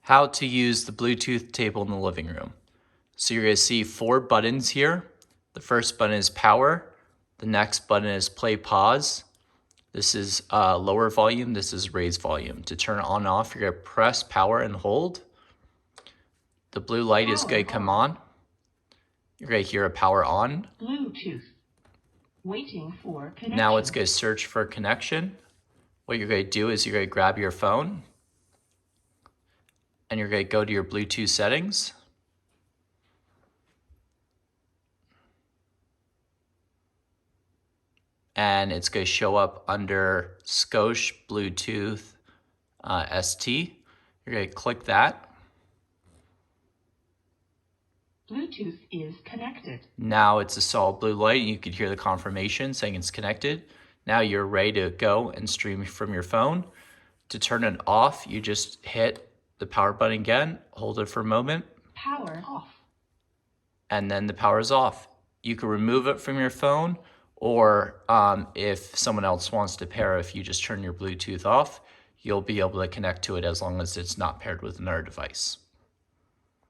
how to use the Bluetooth table in the living room. So you're going to see 4 buttons here. The first button is power. The next button is play pause. This is lower volume. This is raise volume. To turn it on and off, you're going to press power and hold. The blue light is going to come on. You're going to hear a power on. Bluetooth. Waiting for connection. Now it's going to search for connection. What you're going to do is you're going to grab your phone and you're going to go to your Bluetooth settings. And it's going to show up under Scosche Bluetooth ST. You're going to click that. Bluetooth is connected. Now it's a solid blue light. You can hear the confirmation saying it's connected. Now you're ready to go and stream from your phone. To turn it off, you just hit the power button again, hold it for a moment. Power off. And then the power is off. You can remove it from your phone, or if someone else wants to pair, if you just turn your Bluetooth off, you'll be able to connect to it as long as it's not paired with another device.